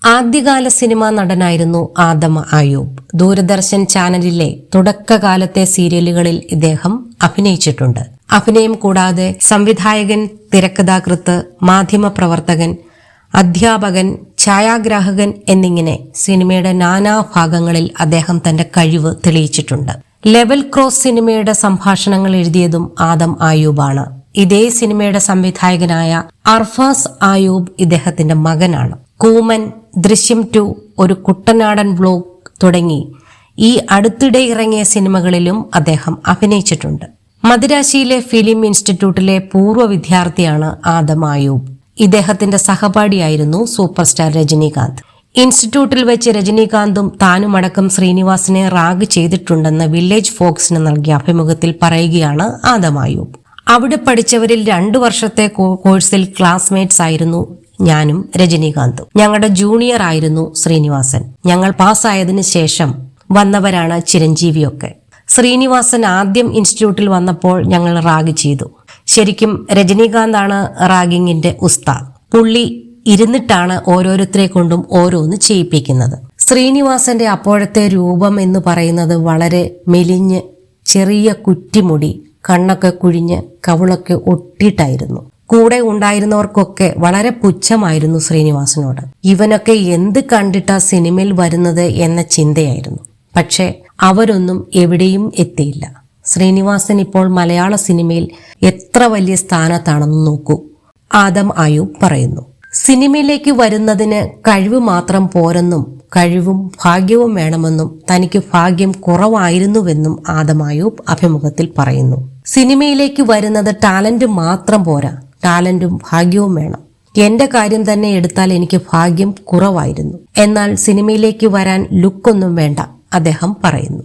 ആദ്യകാല സിനിമാ നടനായിരുന്നു ആദം അയൂബ്. ദൂരദർശൻ ചാനലിലെ തുടക്കകാലത്തെ സീരിയലുകളിൽ ഇദ്ദേഹം അഭിനയിച്ചിട്ടുണ്ട്. അഭിനയം കൂടാതെ സംവിധായകൻ, തിരക്കഥാകൃത്ത്, മാധ്യമപ്രവർത്തകൻ, അധ്യാപകൻ, ഛായാഗ്രാഹകൻ എന്നിങ്ങനെ സിനിമയുടെ നാനാഭാഗങ്ങളിൽ അദ്ദേഹം തന്റെ കഴിവ് തെളിയിച്ചിട്ടുണ്ട്. ലെവൽ ക്രോസ് സിനിമയുടെ സംഭാഷണങ്ങൾ എഴുതിയതും ആദം അയൂബാണ്. ഇതേ സിനിമയുടെ സംവിധായകനായ അർഫാസ് അയൂബ് ഇദ്ദേഹത്തിന്റെ മകനാണ്. കൂമൻ, ദൃശ്യം 2, ഒരു കുട്ടനാടൻ വ്ലോഗ് തുടങ്ങി ഈ അടുത്തിടെ ഇറങ്ങിയ സിനിമകളിലും അദ്ദേഹം അഭിനയിച്ചിട്ടുണ്ട്. മദിരാശിയിലെ ഫിലിം ഇൻസ്റ്റിറ്റ്യൂട്ടിലെ പൂർവ്വ വിദ്യാർത്ഥിയാണ് ആദം അയൂബ്. ഇദ്ദേഹത്തിന്റെ സഹപാഠിയായിരുന്നു സൂപ്പർ സ്റ്റാർ രജനീകാന്ത്. ഇൻസ്റ്റിറ്റ്യൂട്ടിൽ വെച്ച് രജനീകാന്തും താനുമടക്കം ശ്രീനിവാസനെ റാഗ് ചെയ്തിട്ടുണ്ടെന്ന് വില്ലേജ് ഫോക്സിന് നൽകിയ അഭിമുഖത്തിൽ പറയുകയാണ് ആദം അയൂബ്. അവിടെ പഠിച്ചവരിൽ 2 വർഷത്തെ കോഴ്സിൽ ക്ലാസ്മേറ്റ്സ് ആയിരുന്നു ഞാനും രജനീകാന്തും. ഞങ്ങളുടെ ജൂനിയർ ആയിരുന്നു ശ്രീനിവാസൻ. ഞങ്ങൾ പാസ്സായതിനു ശേഷം വന്നവരാണ് ചിരഞ്ജീവിയൊക്കെ. ശ്രീനിവാസൻ ആദ്യം ഇൻസ്റ്റിറ്റ്യൂട്ടിൽ വന്നപ്പോൾ ഞങ്ങൾ റാഗ് ചെയ്തു. ശരിക്കും രജനീകാന്താണ് റാഗിങ്ങിന്റെ ഉസ്താദ്. പുള്ളി ഇരുന്നിട്ടാണ് ഓരോരുത്തരെ കൊണ്ടും ഓരോന്ന് ചെയ്യിപ്പിക്കുന്നത്. ശ്രീനിവാസന്റെ അപ്പോഴത്തെ രൂപം എന്ന് പറയുന്നത് വളരെ മെലിഞ്ഞ്, ചെറിയ കുറ്റിമുടി, കണ്ണൊക്കെ കുഴിഞ്ഞ്, കവിളൊക്കെ ഒട്ടിയിട്ടായിരുന്നു. കൂടെ ഉണ്ടായിരുന്നവർക്കൊക്കെ വളരെ പുച്ഛമായിരുന്നു ശ്രീനിവാസനോട്. ഇവനൊക്കെ എന്ത് കണ്ടിട്ടാ സിനിമയിൽ വരുന്നത് എന്ന ചിന്തയായിരുന്നു. പക്ഷെ അവരൊന്നും എവിടെയും എത്തിയില്ല. ശ്രീനിവാസൻ ഇപ്പോൾ മലയാള സിനിമയിൽ എത്ര വലിയ സ്ഥാനത്താണെന്ന് നോക്കൂ, ആദം അയൂബ് പറയുന്നു. സിനിമയിലേക്ക് വരുന്നതിന് കഴിവ് മാത്രം പോരെന്നും കഴിവും ഭാഗ്യവും വേണമെന്നും തനിക്ക് ഭാഗ്യം കുറവായിരുന്നുവെന്നും ആദം അയൂബ് അഭിമുഖത്തിൽ പറയുന്നു. സിനിമയിലേക്ക് വരുന്നത് ടാലന്റ് മാത്രം പോരാ, ടാലന്റും ഭാഗ്യവും വേണം. എന്റെ കാര്യം തന്നെ എടുത്താൽ എനിക്ക് ഭാഗ്യം കുറവായിരുന്നു. എന്നാൽ സിനിമയിലേക്ക് വരാൻ ലുക്കൊന്നും വേണ്ട, അദ്ദേഹം പറയുന്നു.